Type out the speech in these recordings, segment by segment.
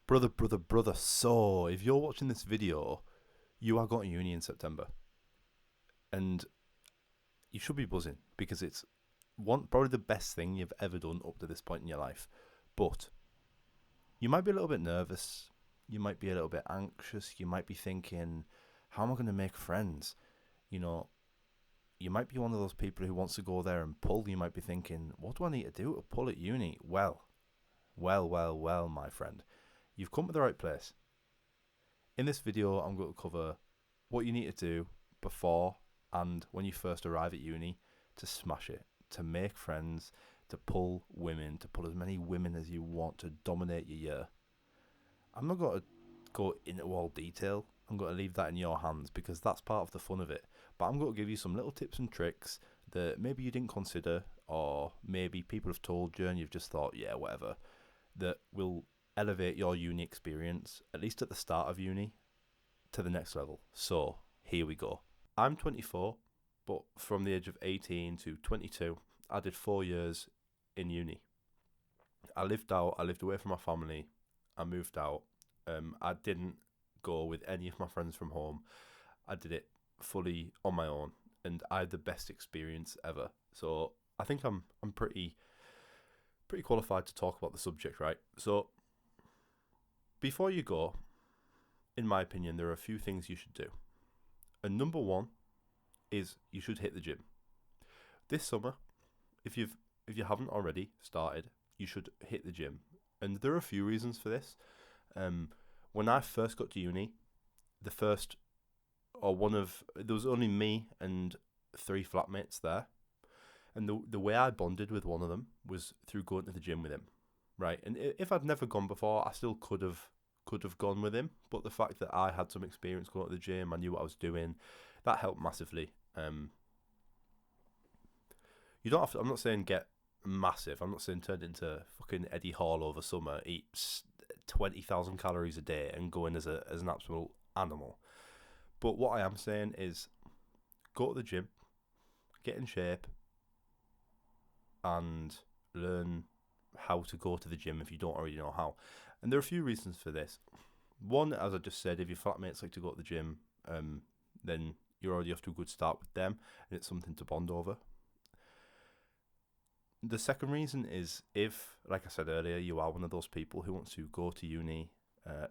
Brother. So, if you're watching this video, you are going to uni in September, and you should be buzzing because it's probably the best thing you've ever done up to this point in your life. But you might be a little bit nervous. You might be a little bit anxious. You might be thinking, how am I going to make friends? You know, you might be one of those people who wants to go there and pull. You might be thinking, what do I need to do to pull at uni? Well, my friend. You've come to the right place. In this video, I'm going to cover what you need to do before and when you first arrive at uni to smash it, to make friends, to pull women, to pull as many women as you want to dominate your year. I'm not going to go into all detail. I'm going to leave that in your hands because that's part of the fun of it. But I'm going to give you some little tips and tricks that maybe you didn't consider, or maybe people have told you and you've just thought, yeah, whatever, that will elevate your uni experience, at least at the start of uni, to the next level. So, here we go. I'm 24, but from the age of 18 to 22, I did 4 years in uni. I lived away from my family. I moved out. I didn't go with any of my friends from home. I did it fully on my own, and I had the best experience ever. So I think I'm pretty qualified to talk about the subject, right? So before you go, in my opinion, there are a few things you should do. And number one is you should hit the gym. This summer, if you haven't already started, you should hit the gym. And there are a few reasons for this. When I first got to uni, the first or one of there was only me and three flatmates there, and the way I bonded with one of them was through going to the gym with him, right? And if I'd never gone before, I still could have gone with him. But the fact that I had some experience going to the gym, I knew what I was doing, that helped massively. You don't have to. I'm not saying get massive. I'm not saying turn into fucking Eddie Hall over summer, eat 20,000 calories a day, and go in as an absolute animal. But what I am saying is go to the gym, get in shape, and learn how to go to the gym if you don't already know how. And there are a few reasons for this. One, as I just said, if your flatmates like to go to the gym, then you're already off to a good start with them, and it's something to bond over. The second reason is if, like I said earlier, you are one of those people who wants to go to uni,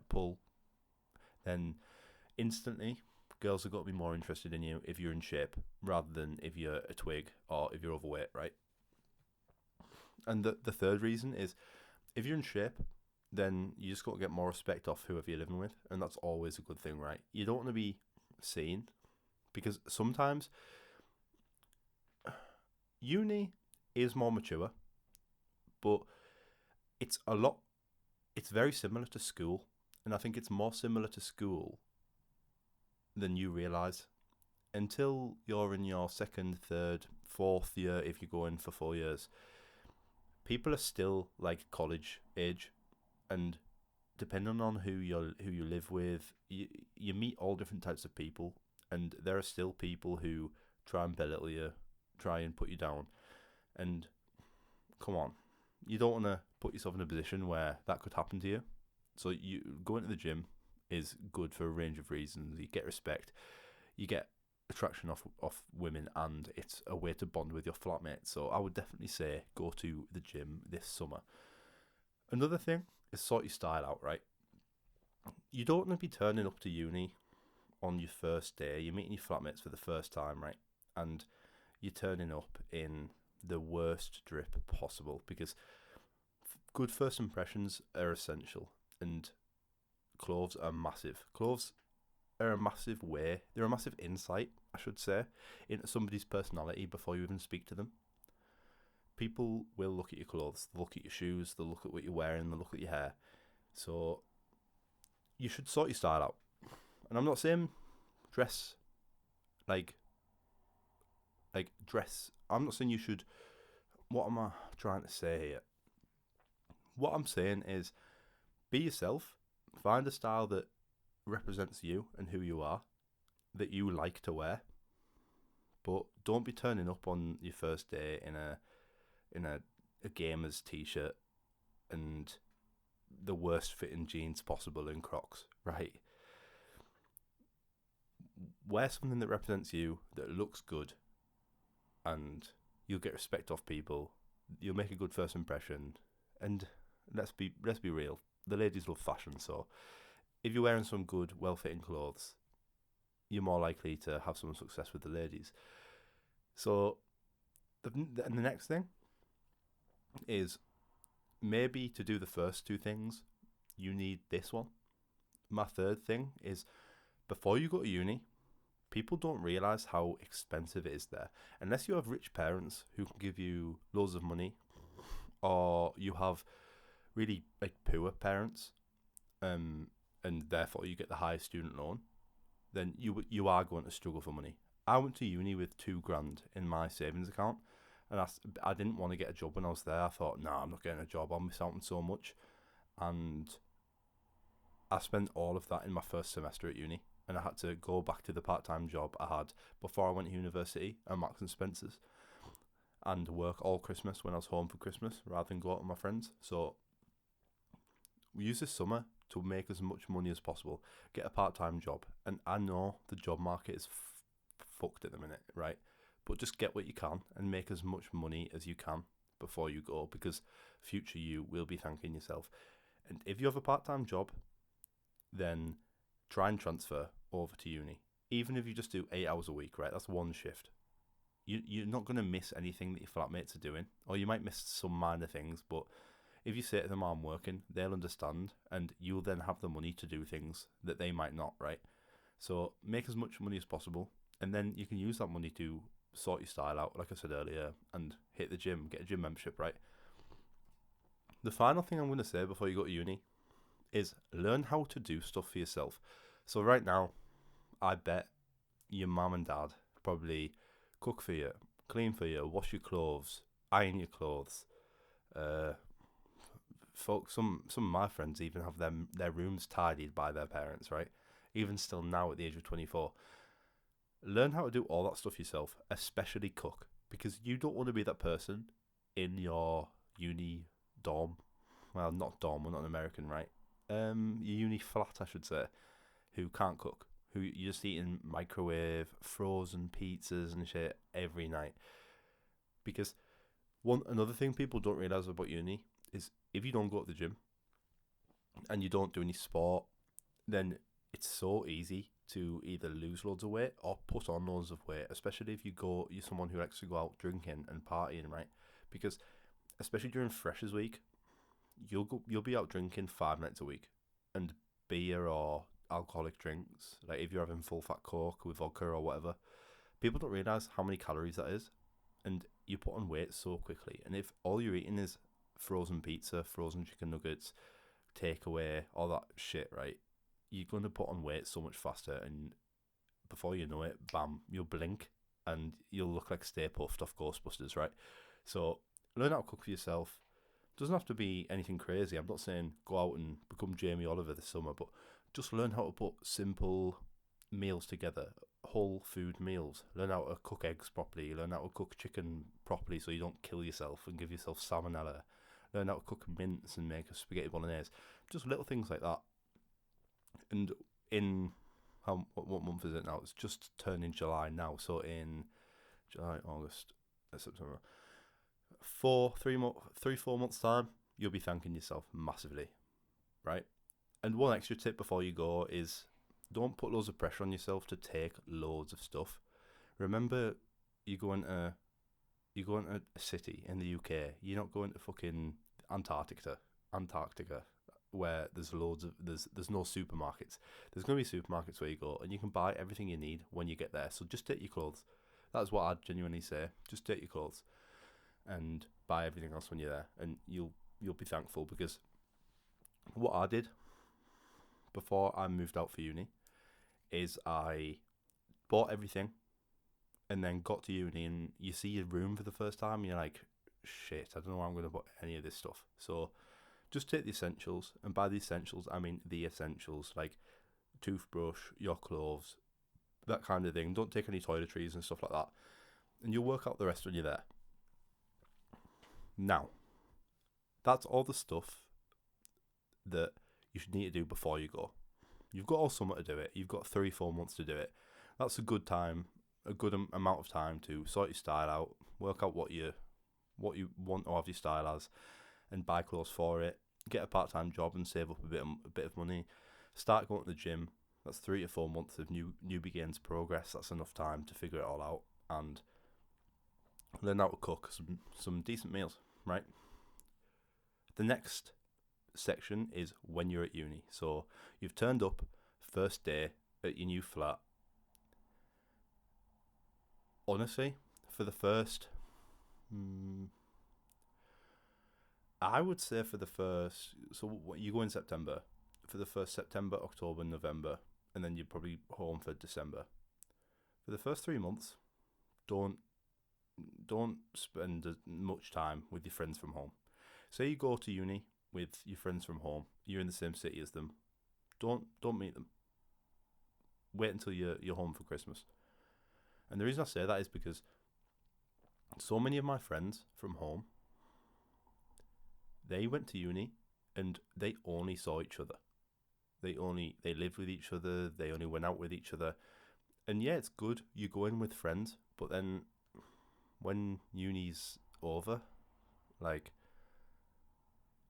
pull, then instantly girls are going to be more interested in you if you're in shape rather than if you're a twig or if you're overweight, right? And the third reason is if you're in shape, then you just got to get more respect off whoever you're living with, and that's always a good thing, right? You don't want to be seen because sometimes uni is more mature, but it's a lot. It's very similar to school, and I think it's more similar to school than you realize. Until you're in your second, third, fourth year, if you go in for 4 years, people are still like college age, and depending on who you live with, you meet all different types of people, and there are still people who try and belittle you, try and put you down, and come on, you don't want to put yourself in a position where that could happen to you. So you going to the gym is good for a range of reasons. You get respect, you get attraction off women, and it's a way to bond with your flatmates. So I would definitely say go to the gym this summer. Another thing is sort your style out, right? You don't want to be turning up to uni on your first day. You're meeting your flatmates for the first time, right? And you're turning up in the worst drip possible because good first impressions are essential, and clothes are massive. Clothes are a massive way, they're a massive insight, I should say, into somebody's personality before you even speak to them. People will look at your clothes, they'll look at your shoes, they'll look at what you're wearing, they'll look at your hair. So you should sort your style out. And I'm not saying dress like dress. I'm not saying you should. What am I trying to say here? What I'm saying is be yourself. Find a style that represents you and who you are, that you like to wear. But don't be turning up on your first day in a gamer's t-shirt and the worst fitting jeans possible in Crocs, right? Wear something that represents you, that looks good, and you'll get respect off people. You'll make a good first impression, and let's be real. The ladies love fashion, so if you're wearing some good, well-fitting clothes, you're more likely to have some success with the ladies. So, the next thing is maybe to do the first two things, you need this one. My third thing is before you go to uni, people don't realise how expensive it is there. Unless you have rich parents who can give you loads of money, or you have really like poor parents, and therefore you get the highest student loan, then you are going to struggle for money. I went to uni with £2,000 in my savings account, and I didn't want to get a job when I was there. I thought, nah, I'm not getting a job. I'll miss out on so much, and I spent all of that in my first semester at uni, and I had to go back to the part-time job I had before I went to university at Marks and Spencer's, and work all Christmas when I was home for Christmas rather than go out with my friends. So we use this summer to make as much money as possible, get a part-time job. And I know the job market is fucked at the minute, right? But just get what you can and make as much money as you can before you go, because future you will be thanking yourself. And if you have a part-time job, then try and transfer over to uni. Even if you just do 8 hours a week, right? That's one shift. You're not going to miss anything that your flatmates are doing, or you might miss some minor things, but if you say to them, I'm working, they'll understand, and you'll then have the money to do things that they might not, right? So make as much money as possible, and then you can use that money to sort your style out, like I said earlier, and hit the gym, get a gym membership, right? The final thing I'm going to say before you go to uni is learn how to do stuff for yourself. So right now, I bet your mum and dad probably cook for you, clean for you, wash your clothes, iron your clothes. Folks, some of my friends even have their rooms tidied by their parents, right? Even still now at the age of 24. Learn how to do all that stuff yourself, especially cook, because you don't want to be that person in your uni dorm. Well, not dorm, we're not an American, right? Your uni flat, I should say, who can't cook, who you're just eating microwave, frozen pizzas and shit every night. Because another thing people don't realise about uni is if you don't go to the gym and you don't do any sport, then it's so easy to either lose loads of weight or put on loads of weight, especially if you're someone who likes to go out drinking and partying, right? Because especially during Freshers Week, you'll be out drinking 5 nights a week, and beer or alcoholic drinks, like if you're having full fat Coke with vodka or whatever, people don't realise how many calories that is, and you put on weight so quickly. And if all you're eating is frozen pizza, frozen chicken nuggets, takeaway, all that shit, right, you're going to put on weight so much faster, and before you know it, bam, you'll blink and you'll look like Stay Puft off Ghostbusters, right? So learn how to cook for yourself. Doesn't have to be anything crazy. I'm not saying go out and become Jamie Oliver this summer, but just learn how to put simple meals together, whole food meals. Learn how to cook eggs properly. Learn how to cook chicken properly so you don't kill yourself and give yourself salmonella. Learn how to cook mince and make a spaghetti bolognese. Just little things like that. And in what month is it now? It's just turning July now. So in July, August, September, 4 months time, you'll be thanking yourself massively, right? And one extra tip before you go is don't put loads of pressure on yourself to take loads of stuff. Remember, you're going to a city in the UK. You're not going to fucking Antarctica, where there's no supermarkets. There's going to be supermarkets where you go, and you can buy everything you need when you get there. So just take your clothes. That's what I'd genuinely say. Just take your clothes and buy everything else when you're there, and you'll be thankful. Because what I did before I moved out for uni is I bought everything and then got to uni, and you see your room for the first time and you're like, shit, I don't know where I'm going to put any of this stuff. So just take the essentials, and by the essentials I mean the essentials, like toothbrush, your clothes, that kind of thing. Don't take any toiletries and stuff like that, and you'll work out the rest when you're there. Now, that's all the stuff that you should need to do before you go. You've got all summer to do it. You've got 3-4 months to do it. That's a good time, a good amount of time to sort your style out, work out what you want to have your style as, and buy clothes for it. Get a part-time job and save up a bit of money. Start going to the gym. That's 3 to 4 months of new begins progress. That's enough time to figure it all out and learn how to cook some decent meals, right? The next section is when you're at uni. So you've turned up first day at your new flat. Honestly, for the first, I would say for the first, so you go in September, for the first September, October, November, and then you're probably home for December. For the first 3 months, don't spend much time with your friends from home. Say you go to uni with your friends from home, you're in the same city as them. Don't meet them. Wait until you're home for Christmas. And the reason I say that is because so many of my friends from home, they went to uni and they only saw each other. They lived with each other. They only went out with each other. And yeah, it's good. You go in with friends, but then when uni's over, like,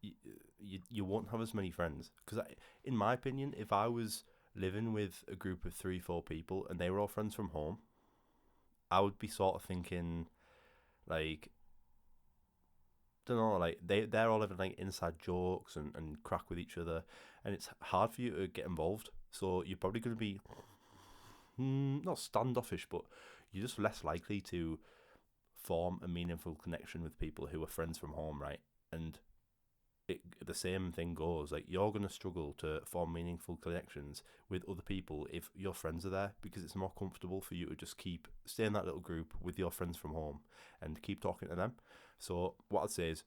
you won't have as many friends. Because in my opinion, if I was living with a group of 3-4 people and they were all friends from home, I would be sort of thinking, like, don't know, like they're all having like inside jokes and crack with each other, and it's hard for you to get involved. So you're probably going to be not standoffish, but you're just less likely to form a meaningful connection with people who are friends from home, right? And the same thing goes, like, you're going to struggle to form meaningful connections with other people if your friends are there, because it's more comfortable for you to just stay in that little group with your friends from home and keep talking to them. So what I'd say is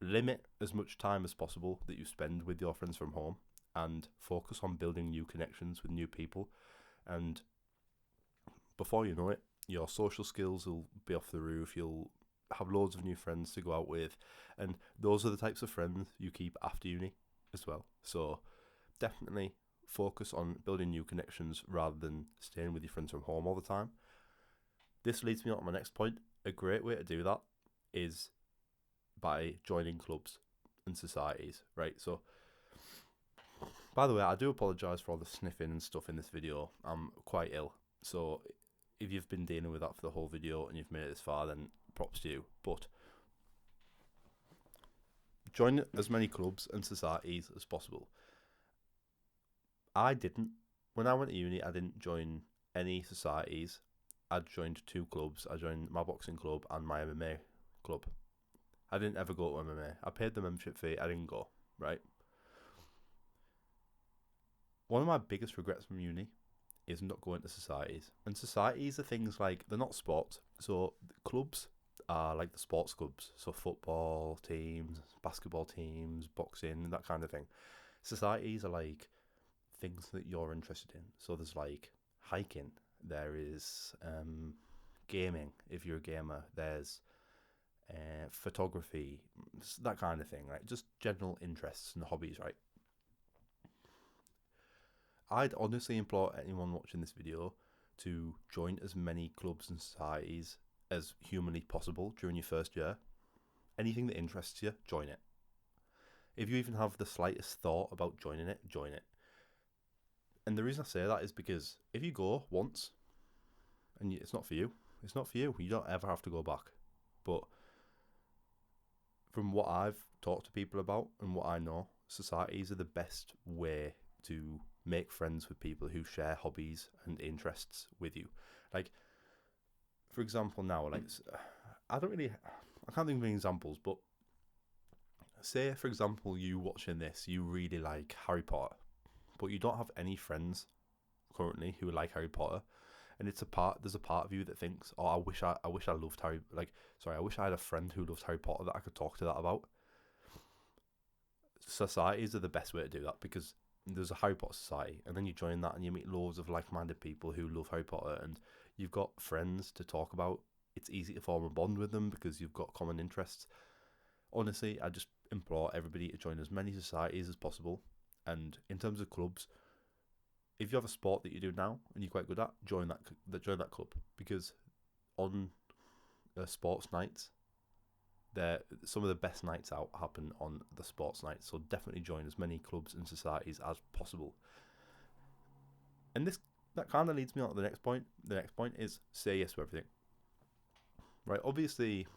limit as much time as possible that you spend with your friends from home and focus on building new connections with new people. And before you know it, your social skills will be off the roof. You'll have loads of new friends to go out with, and those are the types of friends you keep after uni as well. So definitely focus on building new connections rather than staying with your friends from home all the time. This leads me on to my next point. A great way to do that is by joining clubs and societies, right? So, by the way, I do apologise for all the sniffing and stuff in this video. I'm quite ill, so if you've been dealing with that for the whole video and you've made it this far, then props to you. But join as many clubs and societies as possible. I didn't. When I went to uni, I didn't join any societies. I joined 2 clubs. I joined my boxing club and my MMA club. I didn't ever go to MMA. I paid the membership fee. I didn't go, right? One of my biggest regrets from uni is not going to societies. And societies are things like, they're not sports. So clubs are like the sports clubs. So football teams, basketball teams, boxing, that kind of thing. Societies are like things that you're interested in. So there's like hiking. There is gaming, if you're a gamer. There's photography, that kind of thing, right? Just general interests and hobbies, right? I'd honestly implore anyone watching this video to join as many clubs and societies as humanly possible during your first year. Anything that interests you, join it. If you even have the slightest thought about joining it, join it. And the reason I say that is because if you go once and it's not for you, it's not for you. You don't ever have to go back. But from what I've talked to people about and what I know, societies are the best way to make friends with people who share hobbies and interests with you. Like, for example, now, like, I can't think of any examples, but say, for example, you watching this, you really like Harry Potter, but you don't have any friends currently who like Harry Potter, and there's a part of you that thinks, oh, I wish I loved I wish I had a friend who loved Harry Potter that I could talk to that about. Societies are the best way to do that, because there's a Harry Potter society, and then you join that and you meet loads of like-minded people who love Harry Potter, and you've got friends to talk about. It's easy to form a bond with them because you've got common interests. Honestly, I just implore everybody to join as many societies as possible. And in terms of clubs, if you have a sport that you do now and you're quite good at, join that club, because on sports nights, some of the best nights out happen on the sports nights. So definitely join as many clubs and societies as possible. And that kind of leads me on to the next point. The next point is say yes to everything. Right? Obviously,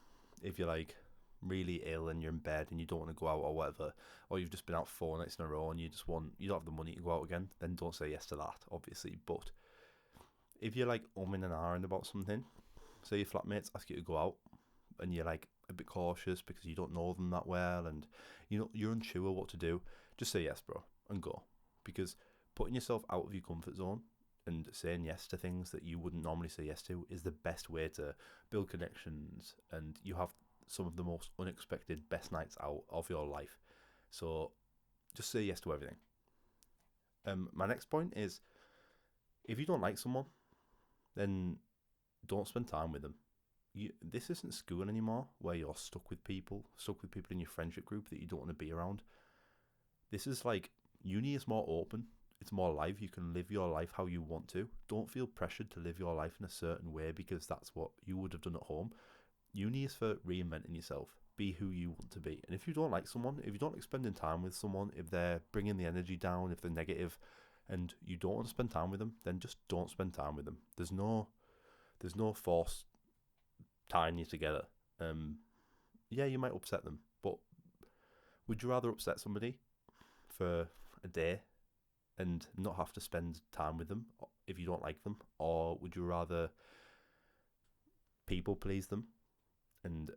if you're like really ill and you're in bed and you don't want to go out or whatever, or you've just been out 4 nights in a row and you don't have the money to go out again, then don't say yes to that, obviously. But if you're like umming and ahhing about something, say your flatmates ask you to go out and you're like a bit cautious because you don't know them that well and you're unsure what to do, just say yes, bro, and go. Because putting yourself out of your comfort zone and saying yes to things that you wouldn't normally say yes to is the best way to build connections, and you have some of the most unexpected best nights out of your life. So just say yes to everything. My next point is, if you don't like someone, then don't spend time with them. This isn't school anymore where you're stuck with people in your friendship group that you don't want to be around. This is like, uni is more open. It's more live. You can live your life how you want to. Don't feel pressured to live your life in a certain way because that's what you would have done at home. Uni is for reinventing yourself. Be who you want to be. And if you don't like someone, if you don't like spending time with someone, if they're bringing the energy down, if they're negative, and you don't want to spend time with them, then just don't spend time with them. There's no force tying you together. Yeah, you might upset them, but would you rather upset somebody for a day and not have to spend time with them if you don't like them, or would you rather people please them and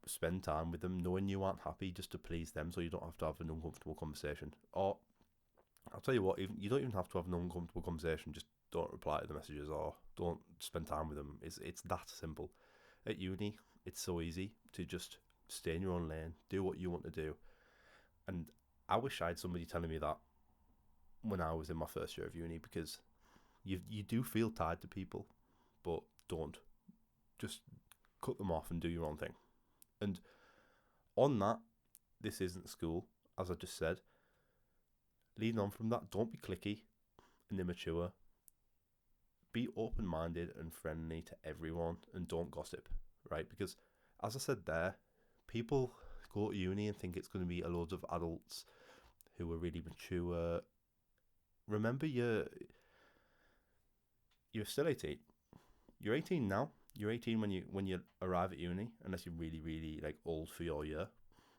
spend time with them knowing you aren't happy just to please them so you don't have to have an uncomfortable conversation? Or I'll tell you what, you don't even have to have an uncomfortable conversation, just don't reply to the messages or don't spend time with them. It's that simple. At uni, it's so easy to just stay in your own lane, do what you want to do. And I wish I had somebody telling me that when I was in my first year of uni, because you do feel tied to people, but don't. Just cut them off and do your own thing. And on that, this isn't school, as I just said. Leading on from that, don't be cliquey and immature. Be open-minded and friendly to everyone and don't gossip, right? Because, as I said there, people go to uni and think it's going to be a load of adults who are really mature. Remember, you're still 18. You're 18 now. You're 18 when you arrive at uni, unless you're really, really like old for your year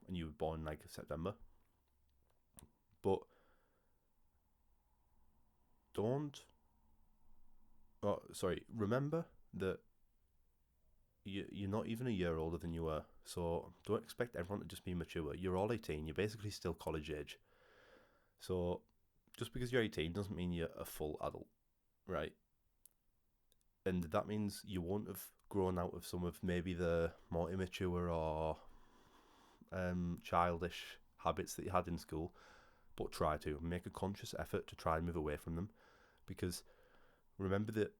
and you were born like September. But remember that you're not even a year older than you were, so don't expect everyone to just be mature. You're all 18. You're basically still college age. So just because you're 18 doesn't mean you're a full adult, right? And that means you won't have grown out of some of maybe the more immature or childish habits that you had in school, but try to make a conscious effort to try and move away from them. Because remember that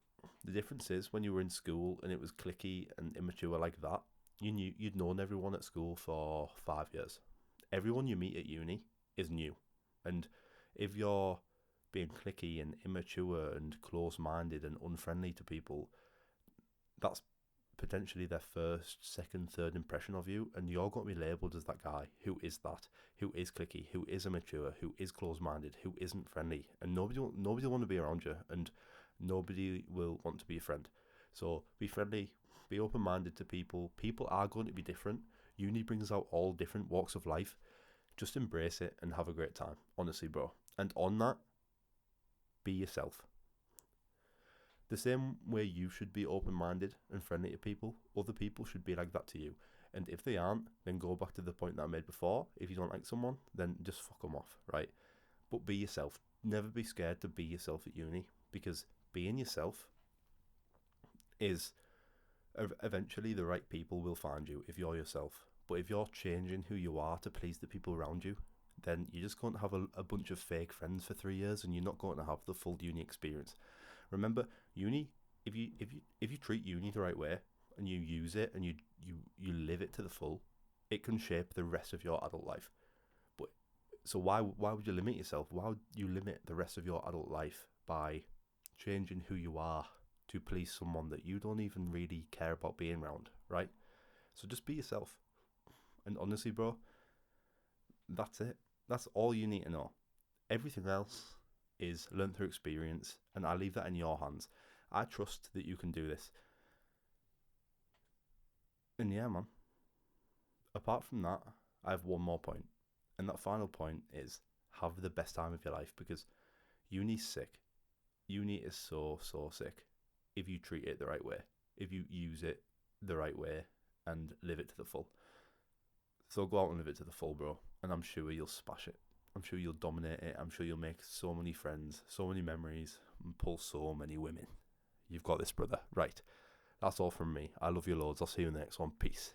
the difference is, when you were in school and it was cliquey and immature like that, you'd known everyone at school for 5 years. Everyone you meet at uni is new. And if you're being cliquey and immature and close-minded and unfriendly to people, that's potentially their first, second, third impression of you, and you're going to be labelled as that guy who is cliquey, who is immature, who is close-minded, who isn't friendly, and nobody will want to be around you, and nobody will want to be a friend. So be friendly, be open-minded to people. People are going to be different. Uni brings out all different walks of life. Just embrace it and have a great time, honestly, bro. And on that, be yourself. The same way you should be open-minded and friendly to people, other people should be like that to you. And if they aren't, then go back to the point that I made before. If you don't like someone, then just fuck them off, right? But be yourself. Never be scared to be yourself at uni, because being yourself is eventually the right people will find you if you're yourself. But if you're changing who you are to please the people around you, then you're just going to have a bunch of fake friends for 3 years, and you're not going to have the full uni experience. Remember, uni, if you treat uni the right way and you use it and you live it to the full, it can shape the rest of your adult life. So why would you limit yourself? Why would you limit the rest of your adult life by changing who you are to please someone that you don't even really care about being around, right? So just be yourself. And honestly, bro, that's it. That's all you need to know. Everything else is learned through experience, and I leave that in your hands. I trust that you can do this. And yeah, man. Apart from that, I have one more point. And that final point is have the best time of your life, because uni's sick. Uni is so, so sick if you treat it the right way, if you use it the right way and live it to the full. So go out and live it to the full, bro. And I'm sure you'll smash it. I'm sure you'll dominate it. I'm sure you'll make so many friends, so many memories, and pull so many women. You've got this, brother. Right. That's all from me. I love you loads. I'll see you in the next one. Peace.